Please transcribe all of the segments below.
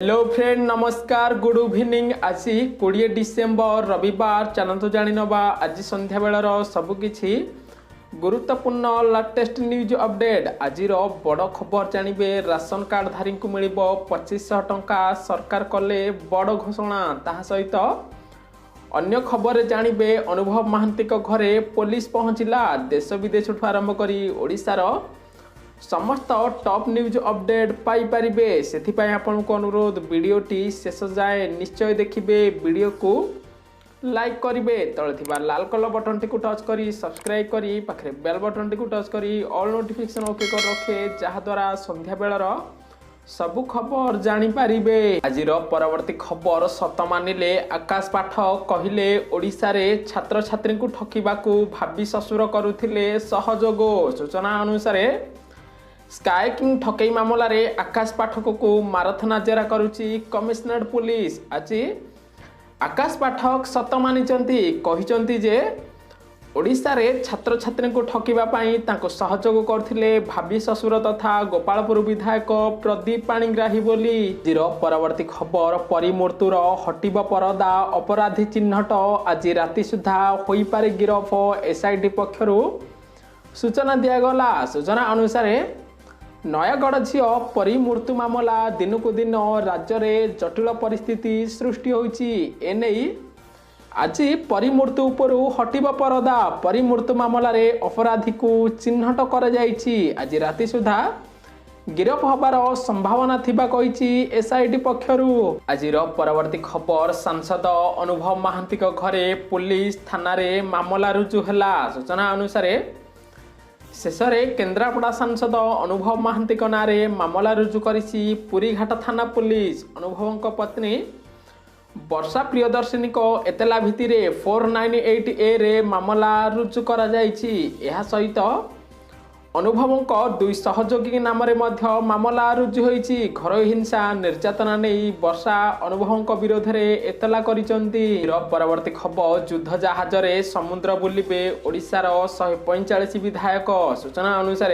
Hello friend नमस्कार good evening. आज 20 December रविवार चलतु जाणी नवा आज संध्या बेलर सबकिछि गुरुत्वपूर्ण लेटेस्ट न्यूज अपडेट। आज बड़ खबर जानवे राशन कार्ड धारी को मिल 2500 टंका सरकार कले बड़ घोषणा। ता सहित अन्य खबर जानवे अनुभव महांती घरे पुलिस पहुंचला। देश विदेश आरंभ करी ओडिशार समस्त टॉप न्यूज अपडेट पाई परिबे। सेथिपाई आपनको अनुरोध वीडियोटी शेष जाए निश्चय देखिबे, वीडियो को लाइक करिवे, तळे थिबा लाल कलर बटन टी को टच करी सब्सक्राइब करी पाखरे बेल बटन टी को टच करी ऑल नोटिफिकेशन ओके कर रखे, जहा द्वारा संध्या बेलर सबु खबर जानी पारिबे। आजिर परवर्ती खबर सत मानिले आकाश पाठक कहिले ओडिशा रे छात्र छात्री को ठकिबाकू भाबी ससुर करुथिले सहयोग। सूचना अनुसार स्काई किंग ठकई मामला रे आकाश पाठक को मारथना जेरा करुची कमिशनरेट पुलिस। आज आकाश पाठक सत मानिचंती, कहिचंती जे ओडिशा रे छात्र छात्री को ठकिबा पाई तांको सहयोग करथिले भाबी ससुर तथा गोपालपुर विधायक प्रदीप पाणिग्राही बोली। जीरो परवर्ती खबर परिमृत्युर हटिब परदा अपराधी चिन्हट। आज राति सुधा होई पारे गिरफ, एसआईटी पक्षरु सूचना दियागला। सूचना अनुसार नयागढ़ झील परी मृत्यु मामला दिनकू दिन राज्य में जटिल परिस्थिति सृष्टि होइछि। एने आज परी मृत्यु उपरु हटिब परदा। परी मृत्यु मामला रे अपराधी को चिन्हट कर जाइछि। आज राति सुधा गिरफ हबार संभावना थिबा कहिछि एसआईटी पक्षरु। आजिर परवर्ती खबर सांसद अनुभव महांती घरे पुलिस थाना रे मामला रुजु हैला। सूचना अनुसार शेषरे केन्द्रापड़ा सांसद अनुभव महांती नारे मामला रुजु करिछि पुरीघाट थाना पुलिस। अनुभव पत्नी वर्षा प्रियदर्शिनी को एतला भित्तिरे 498A रे मामला रुजु करा जाइछि। एहा सहित अनुभवଙ୍କ दुई सहयोगी नाम रे मध्य मामला रुजु होइछि। घरोई हिंसा निर्यातना नहीं वर्षा अनुभवଙ୍କ विरोध रे एतला करिसंती। परवर्ती खबर युद्ध जहाज रे समुद्र बुलिबे ओडिशार 145 विधायक। सूचना अनुसार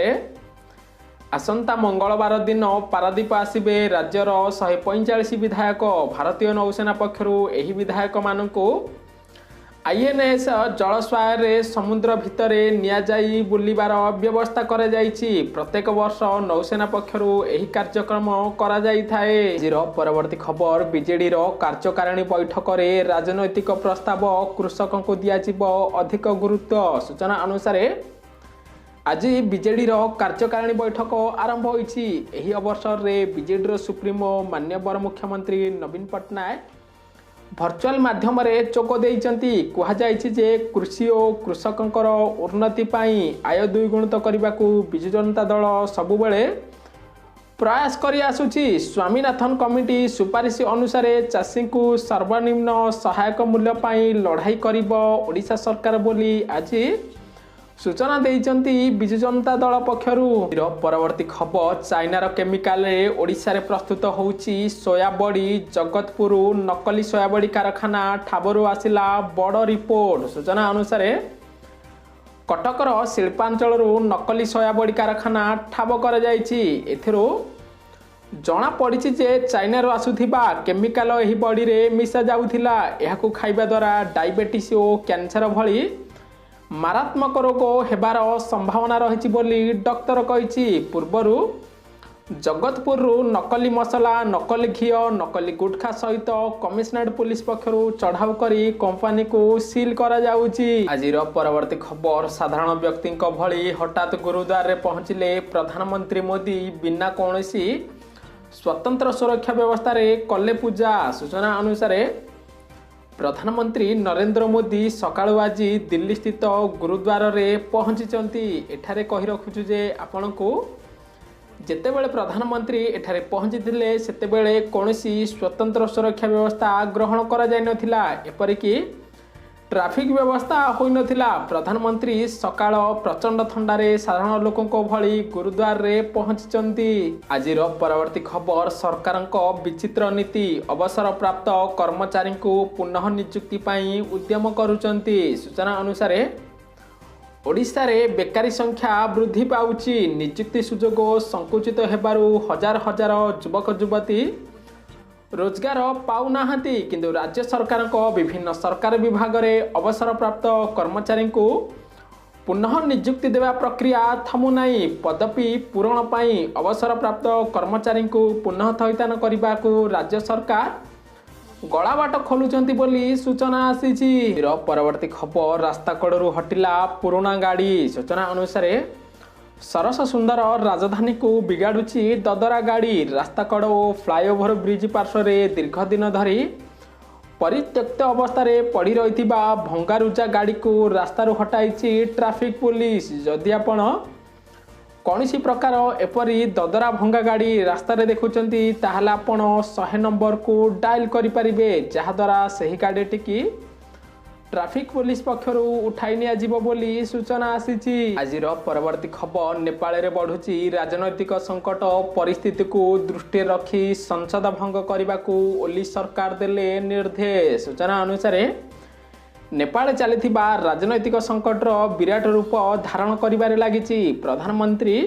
आसंता मंगलवार दिन पारादीप आसिबे राज्यर 145 विधायक। भारतीय नौसेना पक्षरु एही विधायक मानकु आईएनएस जलस्वायर रे समुद्र भितरे निया जाई बुलिबार व्यवस्था करा जाइछि। प्रत्येक वर्ष नौसेना पक्षरु एही कार्यक्रम करा जाई थाए। जीरो परवर्ती खबर बीजेडी रो कार्यकारिणी बैठक रे राजनैतिक प्रस्ताव कृषकों को दिया जिवो अधिक गुरुत्व। सूचना अनुसार आज बीजेडी रो कार्यकारिणी बैठक आरंभ होइछि। एही अवसर रे बीजेडी रो सुप्रीमो माननीय मुख्यमंत्री नवीन पटनायक भर्चुआल माध्यम रे चोक देइचंती। कुहा जाइछि जे कृषि और कृषकंकर उन्नति पाई आय द्विगुणित करबाकू बिजु जनता दल सबुबेले प्रयास करि आसुछि। स्वामीनाथन कमिटी सुपारिश अनुसार चाषी को सर्वनिम्न सहायक मूल्य पाई लड़ाई करिबो ओडिशा सरकार बोली आज सूचना देइचंती बिजु जनता दल पक्षरु। परवर्ती खबर चाइनार केमिकाल रे ओडिशा रे प्रस्तुत होउछि सोयाबड़ी। जगतपुर नकली सोयाबड़ी कारखाना ठाबरु आसिला बड़ रिपोर्ट। सूचना अनुसार कटकर शिल्पांचल नकली सोयाबड़ी कारखाना ठाब कर जाइछि। एथिरो जना पड़ी जे चाइनार आसुथिबा केमिकाल एही बड़ी रे मिसा जाउथिला। एहाकू खाइबा द्वारा डायबिटीज और कैंसर भली मारात्मक रोग हेबार संभावना रही बोली डॉक्टर कहिछि। पूर्वरु जगतपुर नकली मसला, नकली घी, नकली गुटखा सहित कमिशनरेट पुलिस पक्षरु चढ़ाऊ करी कंपनी को सील करा जाउछि। आजिर परवर्ती खबर साधारण व्यक्ति भली हठात गुरुद्वार रे पहुंचिले प्रधानमंत्री मोदी। बिना कौनसी स्वतंत्र सुरक्षा व्यवस्था रे कले पूजा। सूचना अनुसार प्रधानमंत्री नरेंद्र मोदी सकाळु आज दिल्ली स्थित गुरुद्वार रे पहुंचीचंती। एठारे कहि रखुछु जे आपनको जेतेबेले प्रधानमंत्री एठारे पहुंचीथिले सेतेबेले कोनोसी स्वतंत्र सुरक्षा व्यवस्था ग्रहण करा जाय नथिला। एपरिकी ट्रैफिक व्यवस्था होई नथिला। प्रधानमंत्री सकाळ प्रचंड थंडारे साधारण लोकंको भली गुरुद्वार रे पहुंचीचंती। आजिर परवर्ती खबर सरकारंको विचित्र नीति। अवसर प्राप्त कर्मचारी को पुनः नियुक्ति पाई उद्यम करुचंती। सूचना अनुसार ओडिशा रे बेकारी संख्या वृद्धि पाउची। नियुक्ति सुजोग संकुचित हेबारु हजार हजार युवक युवती रोजगार पाउनाहांती किंतु राज्य सरकार विभिन्न सरकारी विभाग में अवसरप्राप्त कर्मचारी को पुनः नियुक्ति देवा प्रक्रिया थमुनाई पदवी पूरण पाई अवसरप्राप्त कर्मचारी को पुनः थैथान करने को राज्य सरकार गलाबाट खोलुचंती बोली सूचना आसीची। परवर्ती खबर रास्ता कड़ू हटिला पुराणा गाड़ी। सूचना अनुसार सरस सुंदर राजधानी को बिगाड़ुची ददरा गाड़ी। रास्ता कड़ और फ्लाईओवर ब्रिज पार्श्व दीर्घ दिन धरी परित्यक्त अवस्था पड़ी रही भंगारुजा गाड़ी को रास्तारू हटाई ट्रैफिक पुलिस। जदि आपण कौन प्रकार एपरी ददरा भंगा गाड़ी रास्तार देखुंट ताहले आपण 100 नंबर को डायल करें जहाद्वारा सही गाड़ी टी ट्रैफिक पुलिस पक्षर उठाई नियाजिबो बोली सूचना आसीची। आजिर परवर्ती खबर नेपाल रे बढ़ुची राजनैतिक संकट परिस्थिति को दृष्टि रखी संसद भंग करने को ओली सरकार देले निर्देश। सूचना अनुसार नेपाल चलिथिबा राजनैतिक संकटर विराट रूप धारण करिबारे लागिची। प्रधानमंत्री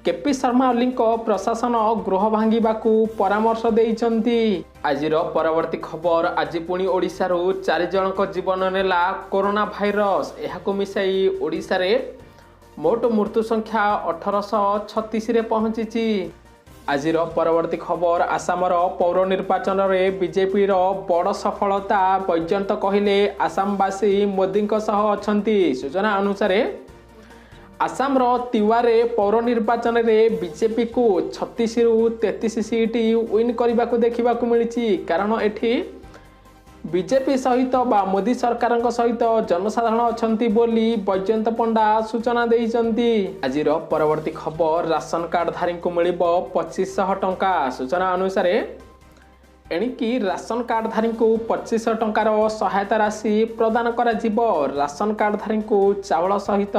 केपी शर्मा ओली प्रशासन गृह भांगिबाकू परामर्श देइचंती। आजिर परवर्ती खबर आज पुणी ओडिशारू 4 जनक जीवन नेला कोरोना भाइरस। एहाकू मिसाई ओडिशा रे मोट मृत्यु संख्या 1836 रे पहुंचीची। आजिर परवर्ती खबर आसामर पौर निर्वाचन में बीजेपी बड़ सफलता वैजयंत कहले आसामवासी मोदी सह अछंती। सूचना अनुसार आसाम तिवारे पौर निर्वाचन में बीजेपी को 36 रु 33 सीट विन करने को देखा मिली। कारण एठी बीजेपी सहित बा मोदी सरकार सहित जनसाधारण अछंती बोली वैजयंत पंडा सूचना देइचंती। आजिर परवर्ती खबर राशन कार्ड धारी को मिलिबो 2500 टंका। सूचना अनुसार एणिकी राशन कार्ड धारी को 2500 टंकार सहायता राशि प्रदान करा जिवो। राशन कार्ड धारी को चावल सहित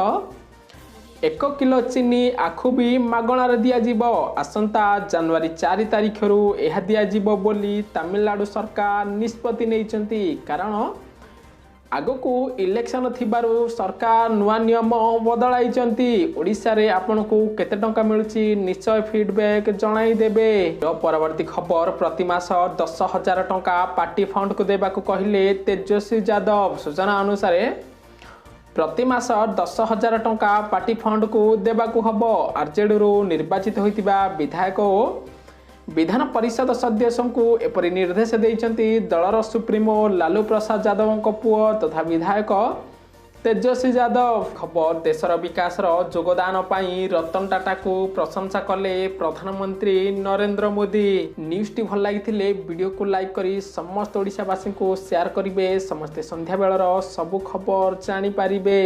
1 किलो चीनी आखु भी मागणार दियाजिबो। आसंता जनवरी 4 तारिख रु यह दियाजिबो बोली तमिलनाडु सरकार निष्पत्ति नेइचंती। कारण आगको इलेक्शन थिबारु सरकार नुआ नियम बदलाइचंती। ओडिशा रे आपनको केते टंका मिलुची निश्चय फीडबैक जणाई देबे। परवर्ती खबर प्रति मास 10,000 टंका पार्टी फंड को देबा को कहिले तेजस्वी यादव। सूचना अनुसार प्रति मास 10,000 टंका पार्टी फंड को देबाकू हबो। आरजेडी रो निर्वाचित होइतिबा विधायक विधान परिषद सदस्य को एपरि निर्देश देइचंती दलर सुप्रीमो लालू प्रसाद यादव को पुओ तथा विधायक तेजस्वी यादव। खबर देशर विकास योगदान पाई रतन टाटा को प्रशंसा कले प्रधानमंत्री नरेंद्र मोदी। न्यूज टी भल लगी वीडियो को लाइक करी समस्त ओडिशावासी को शेयर करिवे। समस्ते संध्या बेलर सबु खबर जानी पारिबे।